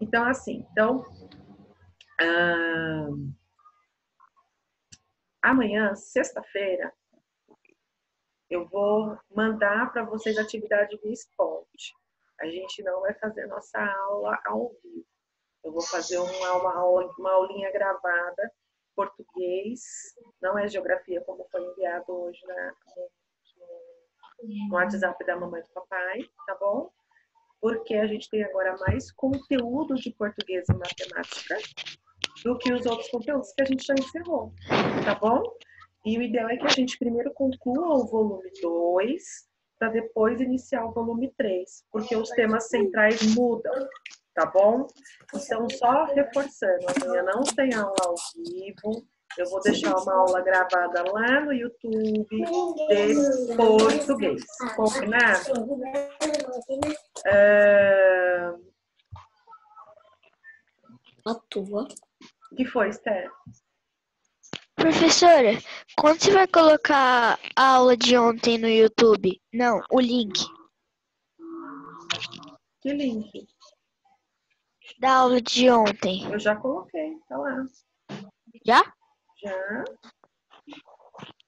Então, assim, ah, amanhã, sexta-feira, eu vou mandar para vocês a atividade do esporte. A gente não vai fazer nossa aula ao vivo. Eu vou fazer uma aulinha gravada, português, não é geografia como foi enviado hoje no WhatsApp da mamãe e do papai, tá bom? Porque a gente tem agora mais conteúdo de português e matemática do que os outros conteúdos que a gente já encerrou, tá bom? E o ideal é que a gente primeiro conclua o volume 2, para depois iniciar o volume 3, porque os temas centrais mudam, tá bom? Então, só reforçando, amanhã não tem aula ao vivo, eu vou deixar uma aula gravada lá no YouTube de português, combinado? A tua. O que foi, Esther? Professora, quando você vai colocar a aula de ontem no YouTube? Não, o link Que link? da aula de ontem. Eu já coloquei, tá lá. Já? Já.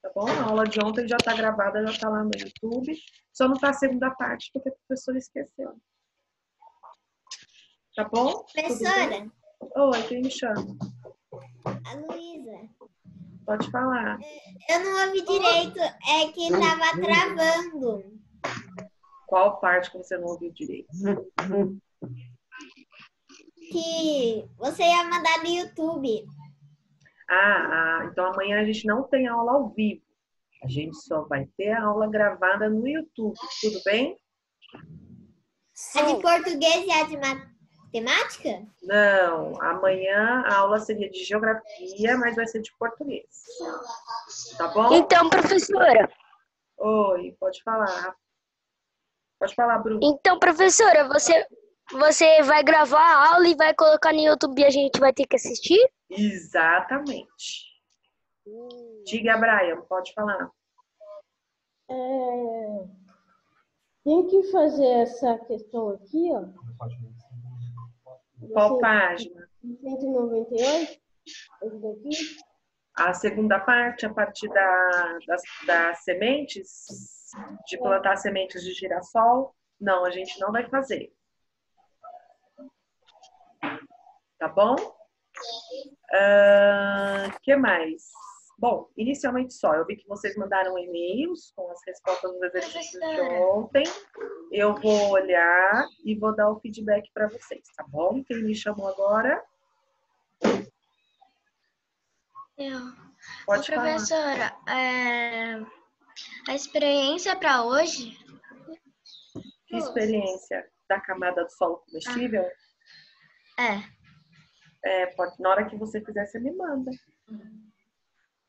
Tá bom? A aula de ontem já tá gravada, já tá lá no YouTube. Só não tá a segunda parte porque a professora esqueceu. Tá bom? Professora, Oi, quem me chama? a Luísa. Pode falar. Eu não ouvi direito, é que tava travando. Qual parte que você não ouviu direito? Que você ia mandar no YouTube. Então amanhã a gente não tem aula ao vivo. A gente só vai ter a aula gravada no YouTube. Tudo bem? A de português e a de matemática? Não, amanhã a aula seria de geografia, mas vai ser de português. Tá bom? Então, professora. Oi, pode falar. Pode falar, Bruno. Então, professora, você vai gravar a aula e vai colocar no YouTube e a gente vai ter que assistir? Exatamente. Diga, Brian, pode falar. Tem que fazer essa questão aqui, ó. Qual página? 198. Esse daqui. A segunda parte, a partir das sementes, de plantar sementes de girassol. Não, a gente não vai fazer. Tá bom? Que mais? Bom, inicialmente só. Eu vi que vocês mandaram e-mails com as respostas dos exercícios de ontem. Eu vou olhar e vou dar o feedback para vocês, tá bom? Quem me chamou agora? Eu. Pode falar. Professora, a experiência para hoje? Que experiência da camada do solo comestível? Pode, na hora que você fizer, você me manda.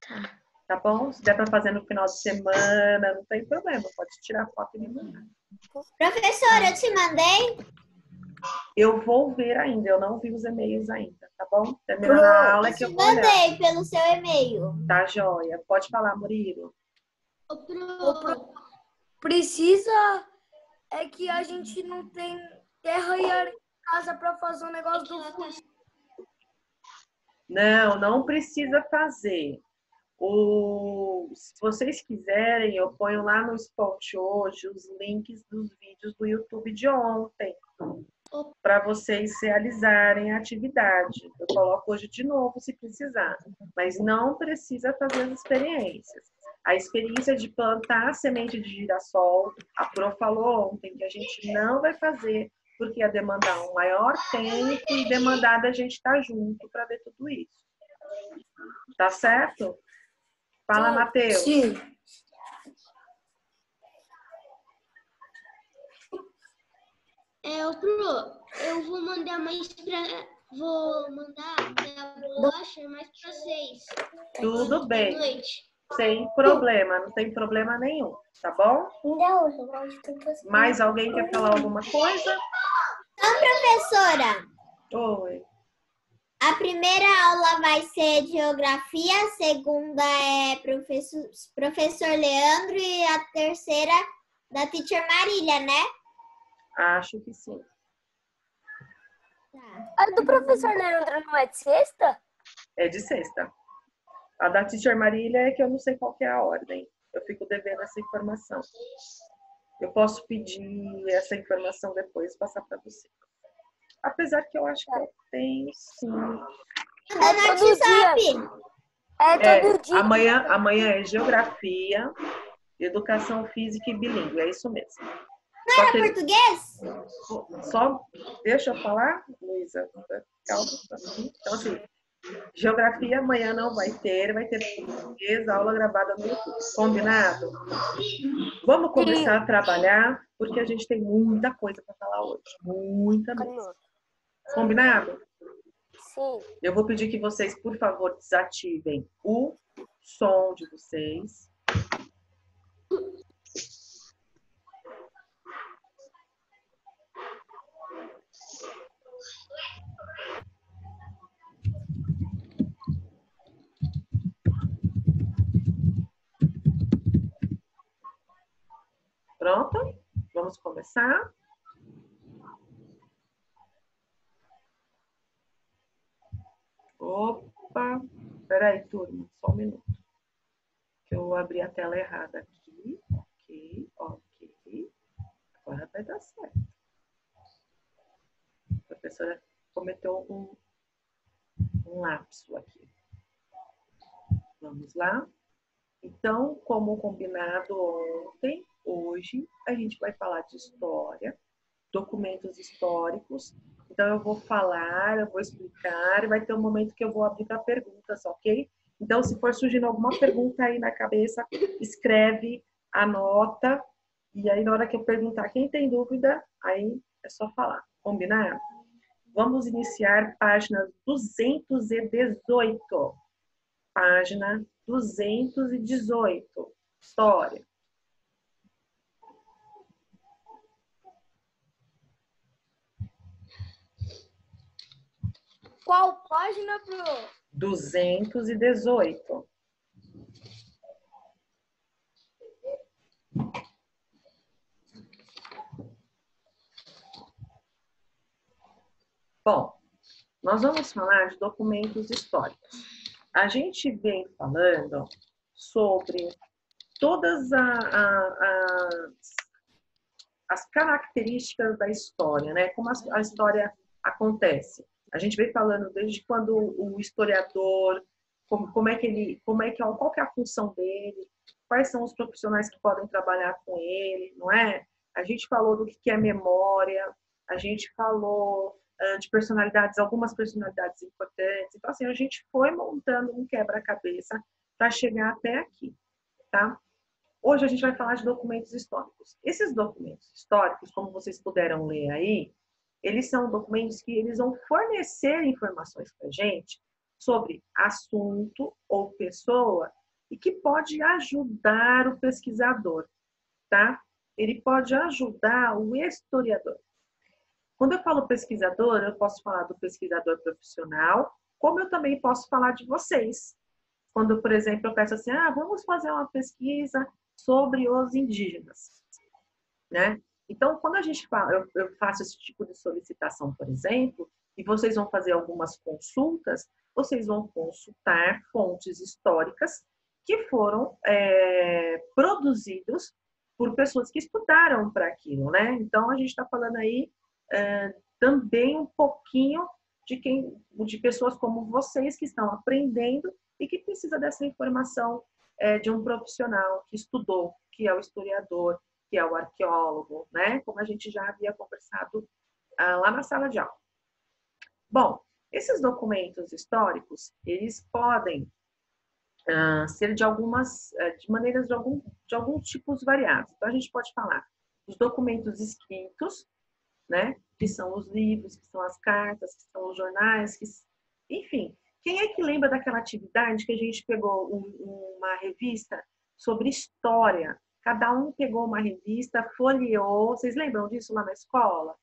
Tá. Tá bom? Se der para fazer no final de semana, não tem problema. Pode tirar foto e me mandar. Professora, eu te mandei? Eu vou ver ainda, eu não vi os e-mails ainda, tá bom? Terminando a aula é que eu vou olhar. Mandei pelo seu e-mail. Tá, joia. Pode falar, Murilo. Precisa é que a gente não tem terra e areia em casa para fazer um negócio do fusco. Não precisa fazer. Se vocês quiserem, eu ponho lá no Spot hoje os links dos vídeos do YouTube de ontem, para vocês realizarem a atividade. Eu coloco hoje de novo se precisar, mas não precisa fazer as experiências. A experiência de plantar a semente de girassol, a Pro falou ontem que a gente não vai fazer, porque ia demandar um maior tempo e demandar da gente estar junto para ver tudo isso. Tá certo? Fala, Matheus. Sim. Eu vou mandar vou mandar minha bolacha mais para 6. Tudo bem. Sem problema, não tem problema nenhum, tá bom? Mais alguém quer falar alguma coisa? Então, professora, Oi. a primeira aula vai ser de geografia, a segunda é professor Leandro e a terceira da Teacher Marília, né? Acho que sim. Tá. A do professor Leandro não é de sexta? É de sexta. A da Teacher Marília é que eu não sei qual que é a ordem. Eu fico devendo essa informação. Eu posso pedir essa informação depois e passar para você. Apesar que eu acho que eu tenho, sim. Manda no WhatsApp. É todo dia. Amanhã é Geografia, Educação Física e Bilíngue. É isso mesmo. Não era português? Só deixa eu falar, Luísa. Calma. Então, assim, Geografia amanhã não vai ter português, aula gravada no YouTube. Combinado? Vamos começar a trabalhar, porque a gente tem muita coisa para falar hoje. Muita mesmo. Combinado? Sim. Eu vou pedir que vocês, por favor, desativem o som de vocês. Pronto? Vamos começar? Opa! Peraí, turma, só um minuto. Que eu abri a tela errada aqui. Ok. Agora vai dar certo. A professora cometeu um lapso aqui. Vamos lá? Então, como combinado ontem, hoje a gente vai falar de história, documentos históricos. Então, eu vou falar, eu vou explicar, e vai ter um momento que eu vou abrir para perguntas, ok? Então, se for surgindo alguma pergunta aí na cabeça, escreve, anota, e aí na hora que eu perguntar quem tem dúvida, aí é só falar. Combinado? Vamos iniciar página 218. Página 218. História. Qual página, pro? 218. Bom, nós vamos falar de documentos históricos. A gente vem falando sobre todas as características da história, né? Como a história acontece. A gente vem falando desde quando o historiador, qual que é a função dele, quais são os profissionais que podem trabalhar com ele, não é? A gente falou do que é memória, a gente falou de personalidades, algumas personalidades importantes. Então, assim, a gente foi montando um quebra-cabeça para chegar até aqui, tá? Hoje a gente vai falar de documentos históricos. Esses documentos históricos, como vocês puderam ler aí, eles são documentos que eles vão fornecer informações para a gente sobre assunto ou pessoa e que pode ajudar o pesquisador, tá? Ele pode ajudar o historiador. Quando eu falo pesquisador, eu posso falar do pesquisador profissional, como eu também posso falar de vocês. Quando, por exemplo, eu peço assim, vamos fazer uma pesquisa sobre os indígenas, né? Então, quando a gente fala, eu faço esse tipo de solicitação, por exemplo, e vocês vão fazer algumas consultas, vocês vão consultar fontes históricas que foram produzidos por pessoas que estudaram para aquilo, né? Então, a gente está falando aí também um pouquinho de pessoas como vocês que estão aprendendo e que precisa dessa informação de um profissional que estudou, que é o historiador, que é o arqueólogo, né? Como a gente já havia conversado lá na sala de aula. Bom, esses documentos históricos, eles podem ser de maneiras de alguns tipos variados. Então, a gente pode falar dos documentos escritos, né? Que são os livros, que são as cartas, que são os jornais, enfim. Quem é que lembra daquela atividade que a gente pegou uma revista sobre história? Cada um pegou uma revista, folheou. Vocês lembram disso lá na escola?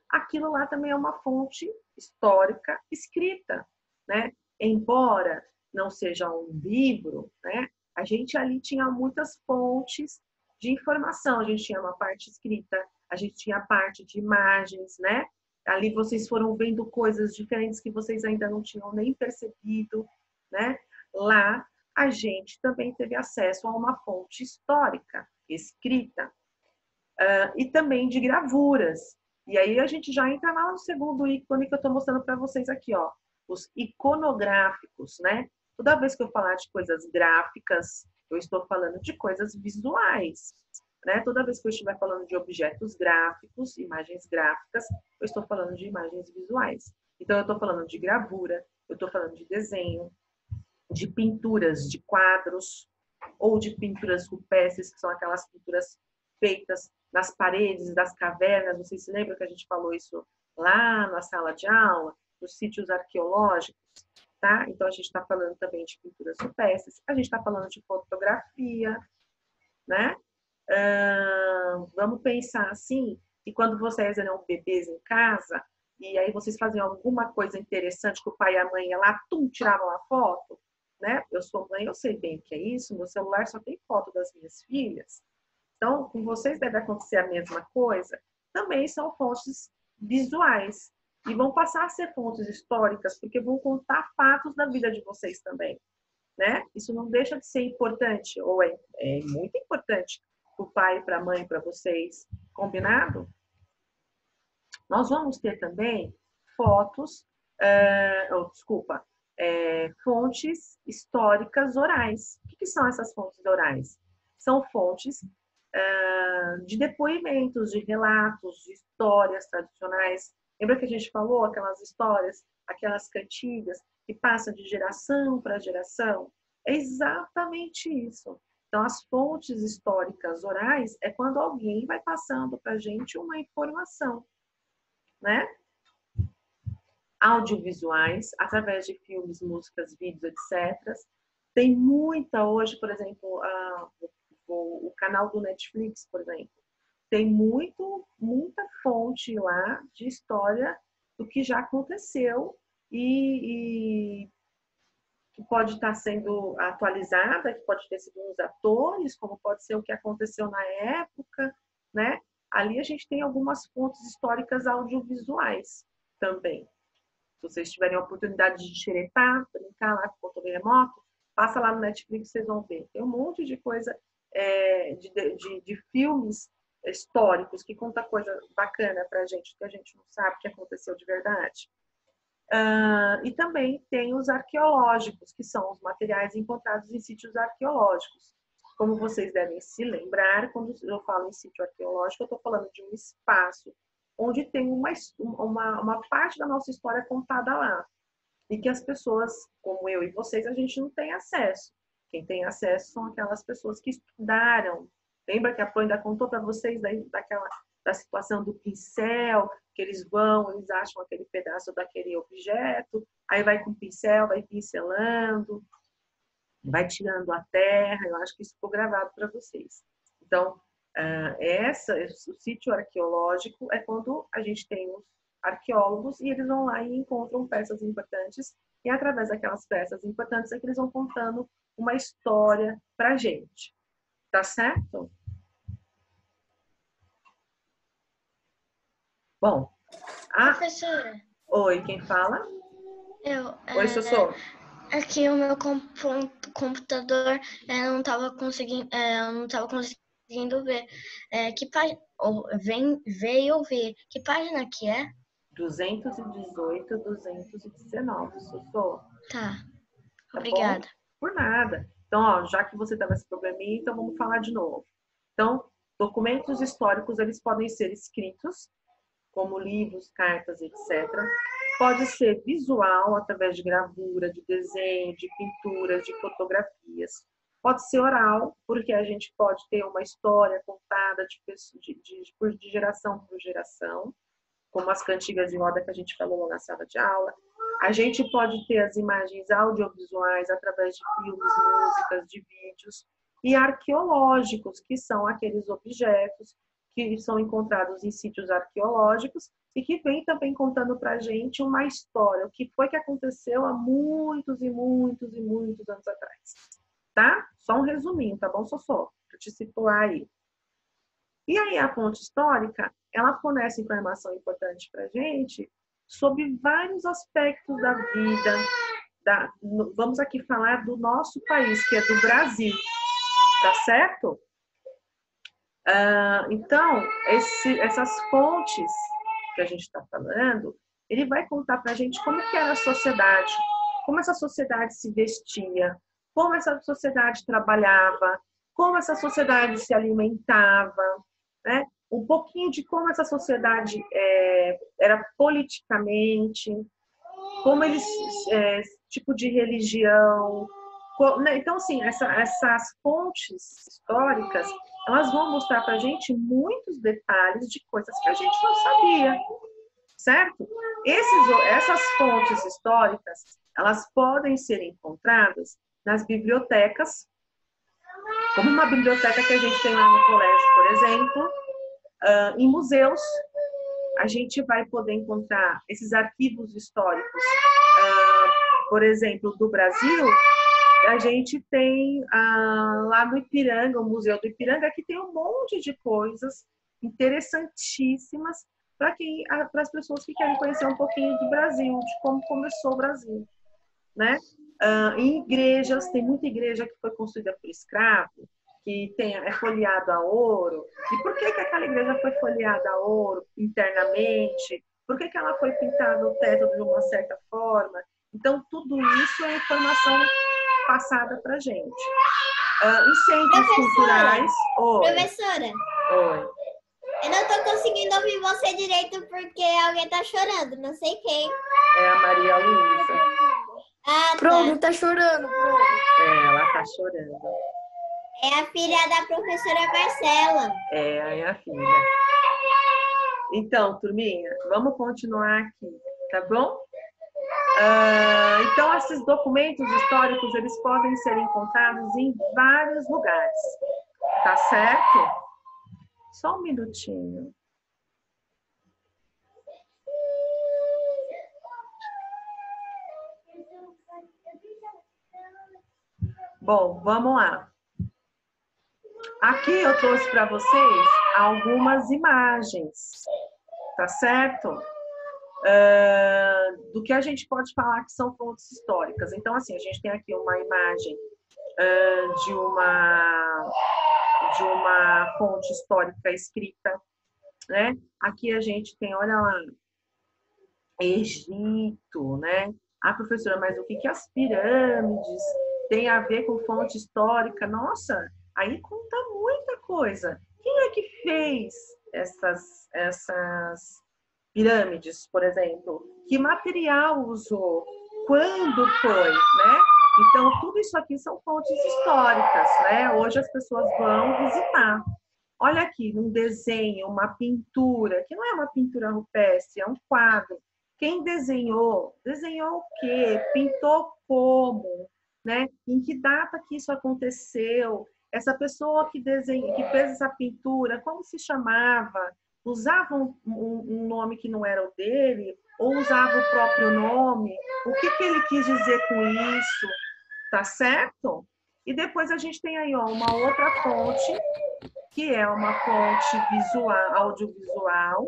Aquilo lá também é uma fonte histórica escrita, né? Embora não seja um livro, né? A gente ali tinha muitas fontes de informação. A gente tinha uma parte escrita, a gente tinha a parte de imagens, né? Ali vocês foram vendo coisas diferentes que vocês ainda não tinham nem percebido, né? Lá a gente também teve acesso a uma fonte histórica, escrita, e também de gravuras. E aí a gente já entra lá no segundo ícone que eu estou mostrando para vocês aqui, ó, os iconográficos, né? Toda vez que eu falar de coisas gráficas, eu estou falando de coisas visuais, né? Toda vez que eu estiver falando de objetos gráficos, imagens gráficas, eu estou falando de imagens visuais. Então, eu estou falando de gravura, eu estou falando de desenho, de pinturas de quadros, ou de pinturas rupestres, que são aquelas pinturas feitas nas paredes das cavernas. Vocês se lembram que a gente falou isso lá na sala de aula, nos sítios arqueológicos, tá? Então, a gente está falando também de pinturas rupestres, a gente está falando de fotografia, né? Vamos pensar assim, que quando vocês eram bebês em casa, e aí vocês faziam alguma coisa interessante, que o pai e a mãe iam lá, tiravam a foto, né? Eu sou mãe, eu sei bem o que é isso, meu celular só tem foto das minhas filhas. Então, com vocês deve acontecer a mesma coisa. Também são fontes visuais. E vão passar a ser fontes históricas, porque vão contar fatos da vida de vocês também, né? Isso não deixa de ser importante, ou é muito importante para o pai, para a mãe, para vocês. Combinado? Nós vamos ter também fotos, fontes históricas orais. O que são essas fontes orais? São fontes de depoimentos, de relatos, de histórias tradicionais. Lembra que a gente falou aquelas histórias, aquelas cantigas que passam de geração para geração? É exatamente isso. Então, as fontes históricas orais é quando alguém vai passando para a gente uma informação, né? Audiovisuais, através de filmes, músicas, vídeos, etc. Tem muita hoje, por exemplo, o canal do Netflix, por exemplo, tem muita fonte lá de história do que já aconteceu e que pode estar sendo atualizada, que pode ter sido uns atores, como pode ser o que aconteceu na época, né? Ali a gente tem algumas fontes históricas audiovisuais também. Se vocês tiverem a oportunidade de xeretar, brincar lá com o controle remoto, passa lá no Netflix, vocês vão ver. Tem um monte de coisa, de filmes históricos que conta coisa bacana pra gente, que a gente não sabe que aconteceu de verdade. E também tem os arqueológicos, que são os materiais encontrados em sítios arqueológicos. Como vocês devem se lembrar, quando eu falo em sítio arqueológico, eu estou falando de um espaço onde tem uma parte da nossa história contada lá. E que as pessoas, como eu e vocês, a gente não tem acesso. Quem tem acesso são aquelas pessoas que estudaram. Lembra que a Pro ainda contou para vocês da situação do pincel, que eles acham aquele pedaço daquele objeto, aí vai com o pincel, vai pincelando, vai tirando a terra. Eu acho que isso ficou gravado para vocês. Então, o sítio arqueológico é quando a gente tem os arqueólogos e eles vão lá e encontram peças importantes, e através daquelas peças importantes é que eles vão contando uma história pra gente. Tá certo? Bom. Professora. Oi, quem fala? Eu. Oi, Sossô. Aqui o meu computador eu não estava conseguindo ver. Que página? Veio ver. Que página que é? 218, 219, Sossô. Tá. Tá Obrigada. Bom? Por nada. Então, ó, já que você tava esse probleminha, então vamos falar de novo. Então, documentos históricos, eles podem ser escritos, como livros, cartas, etc. Pode ser visual, através de gravura, de desenho, de pinturas, de fotografias. Pode ser oral, porque a gente pode ter uma história contada de geração por geração, como as cantigas de roda que a gente falou na sala de aula. A gente pode ter as imagens audiovisuais através de filmes, músicas, de vídeos. E arqueológicos, que são aqueles objetos que são encontrados em sítios arqueológicos e que vem também contando para a gente uma história, o que foi que aconteceu há muitos e muitos e muitos anos atrás. Tá? Só um resuminho, tá bom, Sossô? Para te situar aí. E aí a fonte histórica, ela fornece informação importante para a gente sobre vários aspectos da vida. Vamos aqui falar do nosso país, que é do Brasil, tá certo? Então, essas fontes que a gente está falando, ele vai contar para a gente como que era a sociedade, como essa sociedade se vestia, como essa sociedade trabalhava, como essa sociedade se alimentava, né? Um pouquinho de como essa sociedade era politicamente, como eles, tipo de religião. Então, assim, essas fontes históricas, elas vão mostrar para a gente muitos detalhes de coisas que a gente não sabia, certo? Essas fontes históricas, elas podem ser encontradas nas bibliotecas, como uma biblioteca que a gente tem lá no colégio, por exemplo, em museus, a gente vai poder encontrar esses arquivos históricos, por exemplo, do Brasil. A gente tem lá no Ipiranga, o Museu do Ipiranga, que tem um monte de coisas interessantíssimas para as pessoas que querem conhecer um pouquinho do Brasil, de como começou o Brasil, né? Em igrejas, tem muita igreja que foi construída por escravo, que é folheado a ouro. E por que aquela igreja foi folheada a ouro internamente? Por que ela foi pintada o teto de uma certa forma? Então, tudo isso é informação passada para gente. Em centros culturais... Professora, Oi. eu não estou conseguindo ouvir você direito porque alguém está chorando, não sei quem. É a Maria Luísa. Ah, Pronto, tá. tá chorando, pronto. Ela tá chorando. É a filha da professora Marcela. É a filha. Então, turminha, vamos continuar aqui, tá bom? Então, esses documentos históricos, eles podem ser encontrados em vários lugares, tá certo? Só um minutinho. Bom, vamos lá. Aqui eu trouxe para vocês algumas imagens, tá certo? Do que a gente pode falar que são fontes históricas. Então, assim, a gente tem aqui uma imagem de uma fonte histórica escrita, né? Aqui a gente tem, olha lá, Egito, né? Ah, professora, mas o que as pirâmides têm a ver com fonte histórica? Nossa, aí conta muita coisa. Quem é que fez essas pirâmides, por exemplo? Que material usou? Quando foi, né? Então, tudo isso aqui são fontes históricas, né? Hoje as pessoas vão visitar. Olha aqui, um desenho, uma pintura, que não é uma pintura rupestre, é um quadro. Quem desenhou? Desenhou o quê? Pintou como? Né? Em que data que isso aconteceu? Essa pessoa que fez essa pintura, como se chamava? Usava um nome que não era o dele? Ou usava o próprio nome? O que ele quis dizer com isso? Tá certo? E depois a gente tem aí, ó, uma outra fonte, que é uma fonte visual, audiovisual,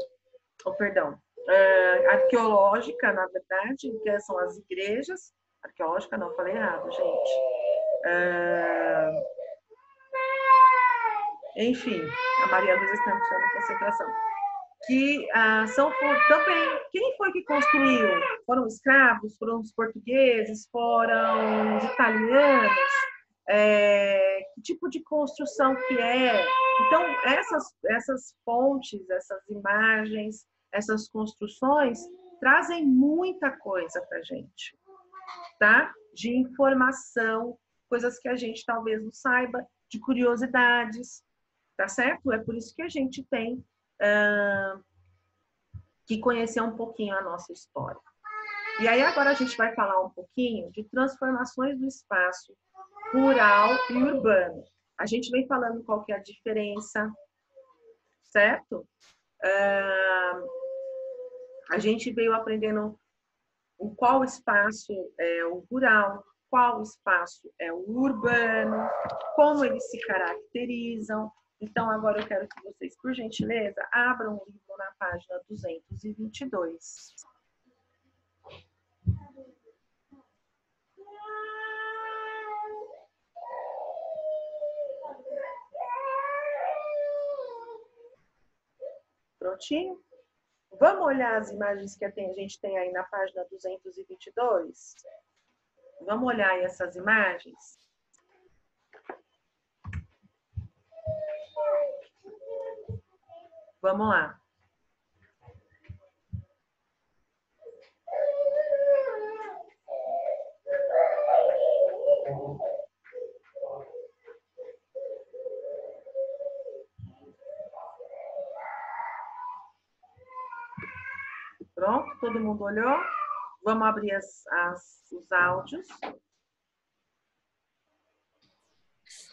arqueológica, na verdade, que são as igrejas. Arqueológica, não, falei errado, gente. Enfim, a Maria Luísa está me chamando concentração. Que são também... Quem foi que construiu? Foram escravos? Foram os portugueses? Foram os italianos? Que tipo de construção que é? Então, essas fontes, essas imagens, essas construções trazem muita coisa para a gente, tá? De informação, coisas que a gente talvez não saiba, de curiosidades, tá certo? É por isso que a gente tem que conhecer um pouquinho a nossa história. E aí agora a gente vai falar um pouquinho de transformações do espaço rural e urbano. A gente vem falando qual que é a diferença, certo? A gente veio aprendendo qual espaço é o rural, qual espaço é o urbano, como eles se caracterizam. Então, agora eu quero que vocês, por gentileza, abram o livro na página 222. Prontinho? Vamos olhar as imagens que a gente tem aí na página 222? Vamos olhar aí essas imagens? Vamos lá. Pronto? Todo mundo olhou? Vamos abrir os áudios.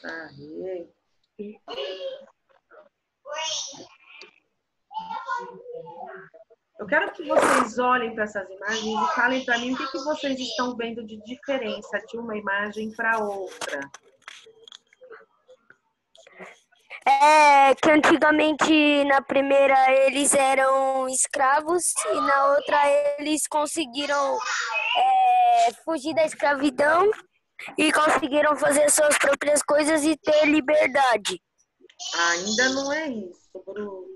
Aí. Eu quero que vocês olhem para essas imagens e falem para mim o que vocês estão vendo de diferença de uma imagem para outra. Que antigamente na primeira eles eram escravos e na outra eles conseguiram fugir da escravidão e conseguiram fazer suas próprias coisas e ter liberdade. Ainda não é isso, Bruno.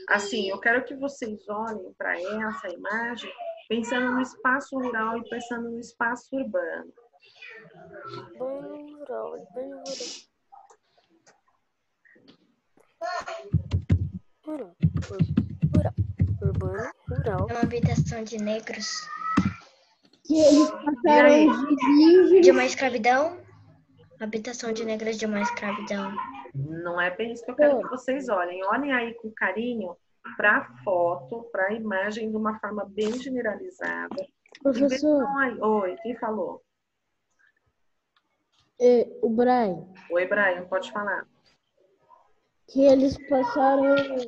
Assim, eu quero que vocês olhem para essa imagem pensando no espaço rural e pensando no espaço urbano. É uma habitação de negros. Que eles passaram de uma escravidão? Habitação de negros de uma escravidão. Não é bem isso que eu quero que vocês olhem. Olhem aí com carinho para a foto, para a imagem de uma forma bem generalizada. Professor. Oi, quem falou? O Brian. Oi, Brian, pode falar. Que eles passaram de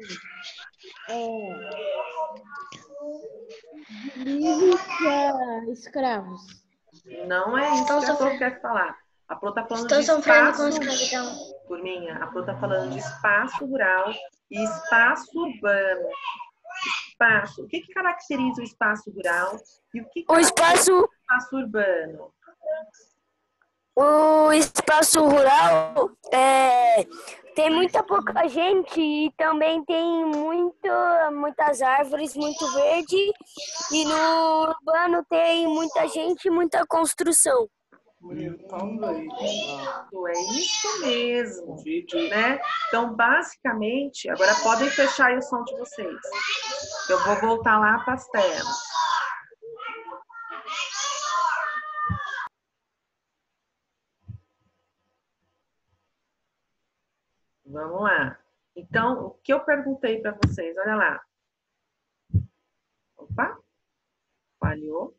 livres para escravos. Não é isso que eu quero falar. A Pro tá falando Estou de sofrendo com espaço... escravidão. Turminha, a Pro tá falando de espaço rural e espaço urbano. Espaço. O que caracteriza o espaço rural e o que caracteriza o espaço urbano? O espaço rural tem muita pouca gente e também tem muitas árvores, muito verde. E no urbano tem muita gente e muita construção. É isso mesmo, né? Então, basicamente, agora podem fechar aí o som de vocês. Eu vou voltar lá para as telas. Vamos lá. Então, o que eu perguntei para vocês, olha lá. Opa, falhou.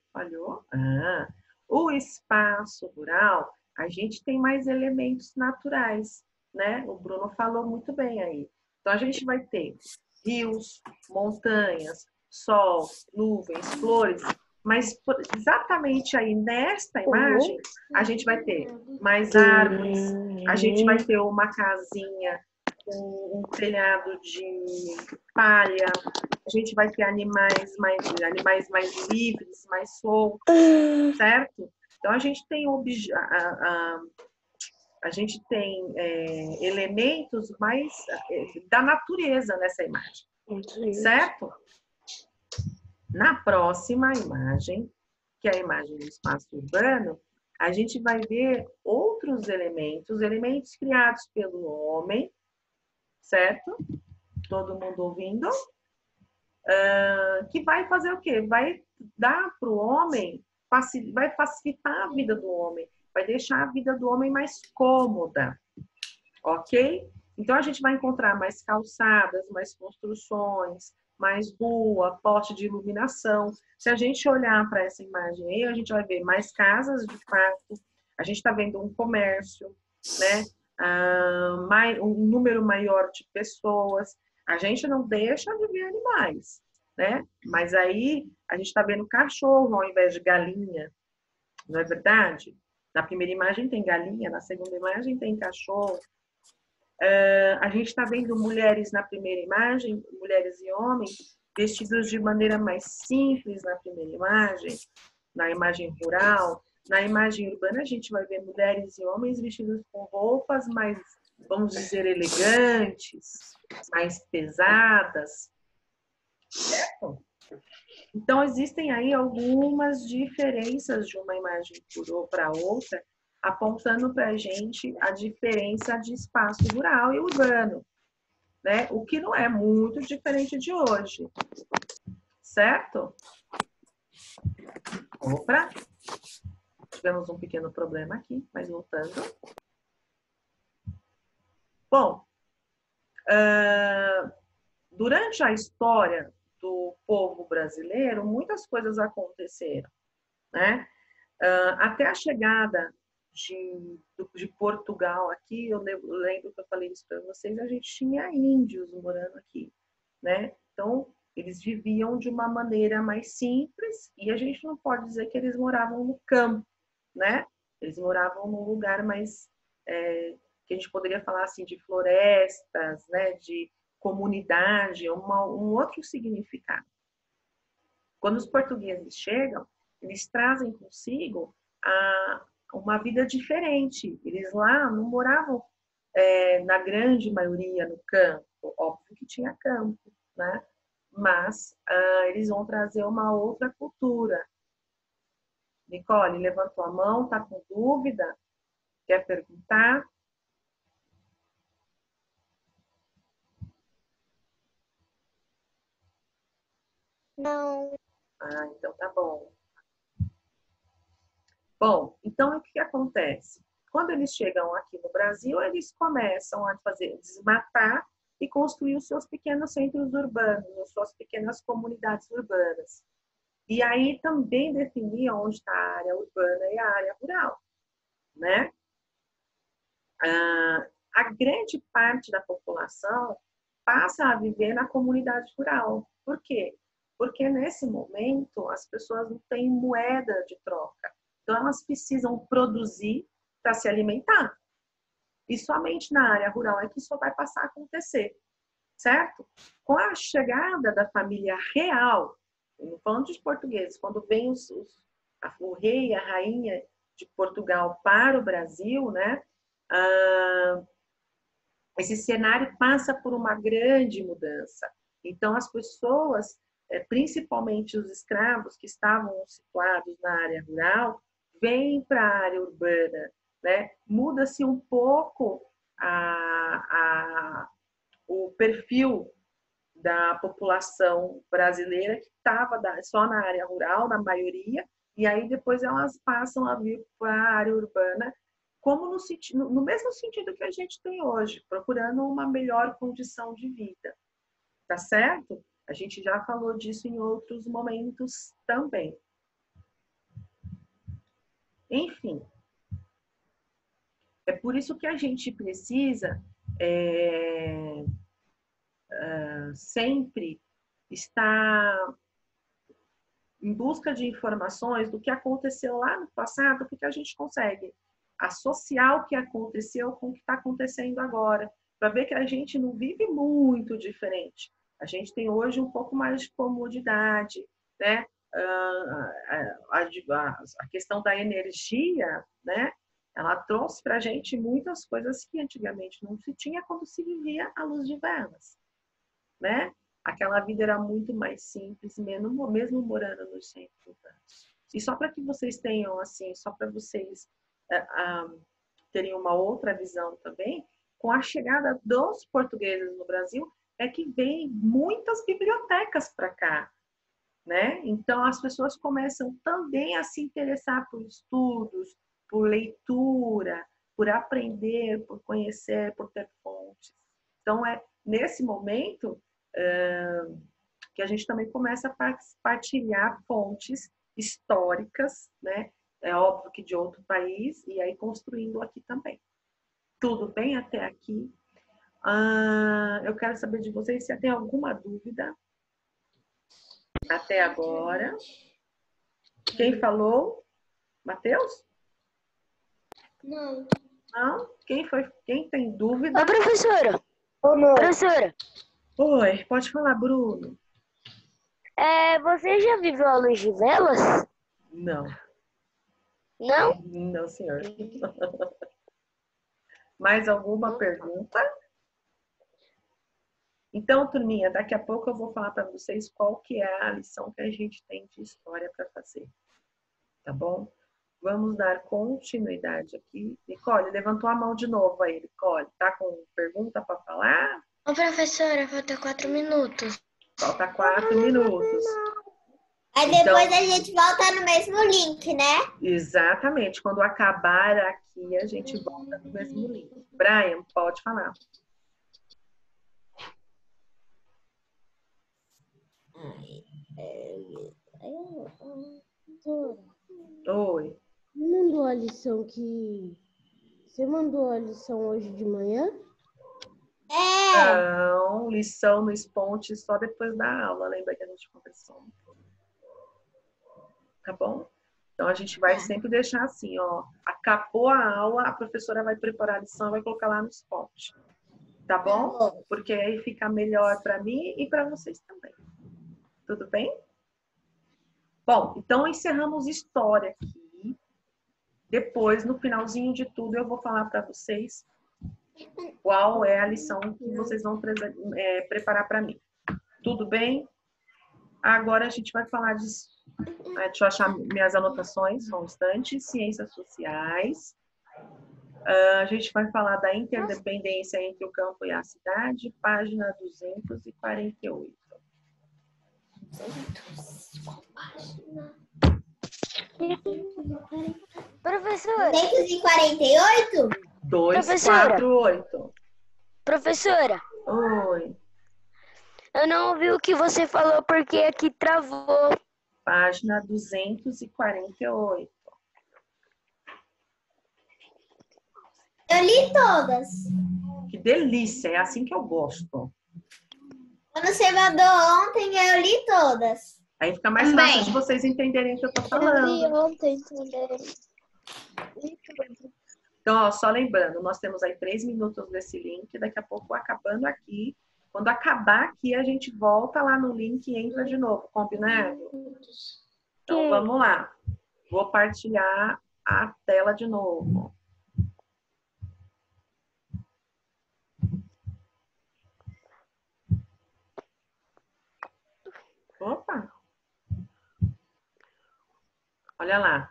O espaço rural, a gente tem mais elementos naturais, né? O Bruno falou muito bem aí. Então, a gente vai ter rios, montanhas, sol, nuvens, flores, mas exatamente aí nesta imagem, a gente vai ter mais árvores, a gente vai ter uma casinha com um telhado de palha, a gente vai ter animais mais livres, mais soltos, certo? Então, a gente tem, elementos mais da natureza nessa imagem, certo? Na próxima imagem, que é a imagem do espaço urbano, a gente vai ver outros elementos criados pelo homem, certo? Todo mundo ouvindo? Que vai fazer o quê? Vai dar para o homem, vai facilitar a vida do homem, vai deixar a vida do homem mais cômoda, ok? Então, a gente vai encontrar mais calçadas, mais construções, mais rua, poste de iluminação. Se a gente olhar para essa imagem aí, a gente vai ver mais casas, de fato. A gente está vendo um comércio, né? Um número maior de pessoas. A gente não deixa de ver animais, né? Mas aí a gente está vendo cachorro ao invés de galinha, não é verdade? Na primeira imagem tem galinha, na segunda imagem tem cachorro. A gente está vendo mulheres na primeira imagem, mulheres e homens, vestidos de maneira mais simples na primeira imagem, na imagem rural. Na imagem urbana, a gente vai ver mulheres e homens vestidos com roupas mais, vamos dizer, elegantes, mais pesadas, certo? Então, existem aí algumas diferenças de uma imagem para outra, apontando para a gente a diferença de espaço rural e urbano, né? O que não é muito diferente de hoje, certo? Opa! Tivemos um pequeno problema aqui, mas voltando. Bom, durante a história do povo brasileiro, muitas coisas aconteceram, né? Até a chegada de Portugal aqui, eu lembro que eu falei isso para vocês, a gente tinha índios morando aqui, né? Então, eles viviam de uma maneira mais simples e a gente não pode dizer que eles moravam no campo, né? Eles moravam num lugar mais, que a gente poderia falar assim, de florestas, né? De comunidade, um outro significado. Quando os portugueses chegam, eles trazem consigo uma vida diferente. Eles lá não moravam, na grande maioria, no campo. Óbvio que tinha campo, né? Mas eles vão trazer uma outra cultura. Nicole, levantou a mão, tá com dúvida? Quer perguntar? Não. Então tá bom. Bom, então o que acontece? Quando eles chegam aqui no Brasil, eles começam a desmatar e construir os seus pequenos centros urbanos, as suas pequenas comunidades urbanas. E aí também definir onde está a área urbana e a área rural, né? A grande parte da população passa a viver na comunidade rural. Por quê? Porque nesse momento as pessoas não têm moeda de troca. Então elas precisam produzir para se alimentar. E somente na área rural é que isso vai passar a acontecer, certo? Com a chegada da família real, não falando dos portugueses, quando vem o rei e a rainha de Portugal para o Brasil, né? Esse cenário passa por uma grande mudança. Então, as pessoas, principalmente os escravos que estavam situados na área rural, vêm para a área urbana, né? Muda-se um pouco o perfil da população brasileira que estava só na área rural, na maioria, e aí depois elas passam a vir para a área urbana, como no mesmo sentido que a gente tem hoje, procurando uma melhor condição de vida. Tá certo? A gente já falou disso em outros momentos também. Enfim, é por isso que a gente precisa sempre estar em busca de informações do que aconteceu lá no passado, porque a gente consegue associar o que aconteceu com o que está acontecendo agora, para ver que a gente não vive muito diferente. A gente tem hoje um pouco mais de comodidade, né? A questão da energia, né? Ela trouxe para a gente muitas coisas que antigamente não se tinha quando se vivia à luz de velas, né? Aquela vida era muito mais simples, mesmo morando nos centros urbanos. E só para que vocês tenham, assim, só para vocês terem uma outra visão também, com a chegada dos portugueses no Brasil, é que vem muitas bibliotecas para cá, né? Então, as pessoas começam também a se interessar por estudos, por leitura, por aprender, por conhecer, por ter fontes. Então, é nesse momento que a gente também começa a partilhar fontes históricas, né? É óbvio que de outro país, e aí construindo aqui também. Tudo bem até aqui? Eu quero saber de vocês se tem alguma dúvida até agora. Quem falou? Matheus? Não. Não? Quem tem dúvida? Ô, professora. Professora, Oi, pode falar, Bruno. você já viveu a luz de velas? Não, Não? não, senhor. Mais alguma pergunta? Então, turminha, daqui a pouco eu vou falar para vocês qual que é a lição que a gente tem de história para fazer. Tá bom? Vamos dar continuidade aqui. Nicole, levantou a mão de novo aí, Nicole. Tá com pergunta para falar? Ô, professora, falta 4 minutos. Falta 4 minutos. Aí depois a gente volta no mesmo link, né? Exatamente. Quando acabar aqui, a gente volta no mesmo link. Brian, pode falar. Oi. Mandou a lição que... Você mandou a lição hoje de manhã? Não, lição no Sponte só depois da aula. Lembra que a gente conversou? Tá bom? Então, a gente vai sempre deixar assim, ó. Acabou a aula, a professora vai preparar a lição e vai colocar lá no Sponte. Tá bom? Porque aí fica melhor para mim e para vocês também. Tudo bem? Bom, então encerramos história aqui. Depois, no finalzinho de tudo, eu vou falar para vocês qual é a lição que vocês vão preparar para mim. Tudo bem? Agora a gente vai falar de... Deixa eu achar minhas anotações, só um instante. Ciências sociais. A gente vai falar da interdependência entre o campo e a cidade, página 248. Professora. 248? 248. Professora, Oi. eu não ouvi o que você falou porque aqui travou. Página 248. Eu li todas. Que delícia, é assim que eu gosto. Quando você mandou ontem, eu li todas. Aí fica mais Também. fácil de vocês entenderem o que eu tô falando. ontem também. Então, ó, só lembrando, nós temos aí 3 minutos desse link, daqui a pouco acabando aqui. Quando acabar aqui, a gente volta lá no link e entra de novo, combinado? Então, vamos lá. Vou partilhar a tela de novo. Opa! Olha lá.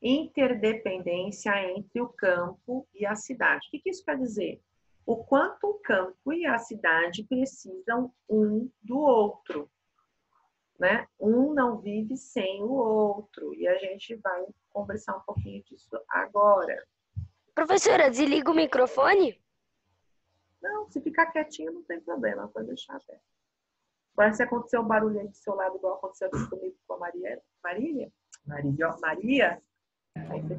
Interdependência entre o campo e a cidade. O que isso quer dizer? O quanto o campo e a cidade precisam um do outro, né? Um não vive sem o outro. E a gente vai conversar um pouquinho disso agora. Professora, desliga o microfone? Não, se ficar quietinho não tem problema, pode deixar aberto. Agora, se acontecer um barulho aí do seu lado, igual aconteceu aqui comigo com a Maria. Aí você...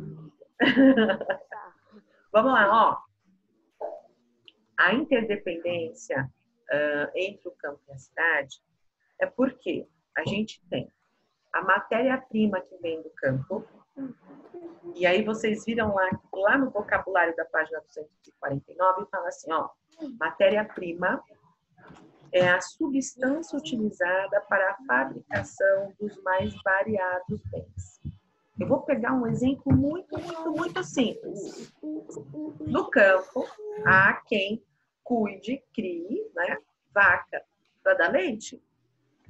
Vamos lá, ó. A interdependência entre o campo e a cidade é porque a gente tem a matéria-prima que vem do campo, e aí vocês viram lá no vocabulário da página 249, fala assim, ó, matéria-prima é a substância utilizada para a fabricação dos mais variados bens. Eu vou pegar um exemplo muito simples. No campo, há quem cuide, crie, né, vaca para dar leite.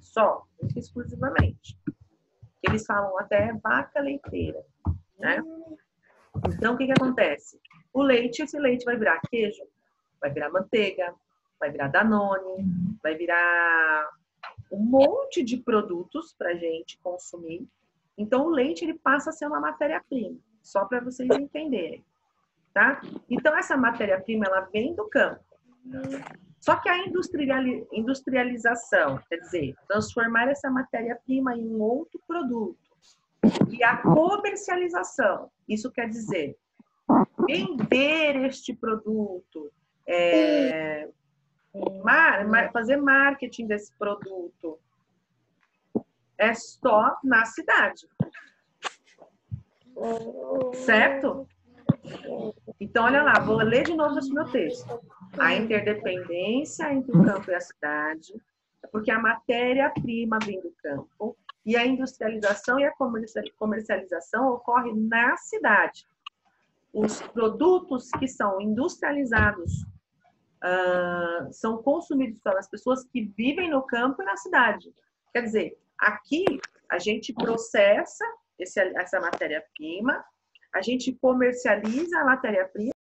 Só, muito exclusivamente. Eles falam até vaca leiteira, né? Então, o que acontece? Esse leite vai virar queijo, vai virar manteiga, vai virar Danone, vai virar um monte de produtos para a gente consumir. Então, o leite ele passa a ser uma matéria-prima, só para vocês entenderem, tá? Então, essa matéria-prima, ela vem do campo. Só que a industrialização, quer dizer, transformar essa matéria-prima em um outro produto. E a comercialização, isso quer dizer, vender este produto, fazer marketing desse produto, é só na cidade. Certo? Então, olha lá, vou ler de novo esse meu texto. A interdependência entre o campo e a cidade, porque a matéria-prima vem do campo, e a industrialização e a comercialização ocorre na cidade. Os produtos que são industrializados são consumidos pelas pessoas que vivem no campo e na cidade. Quer dizer, aqui a gente processa essa matéria-prima, a gente comercializa a matéria-prima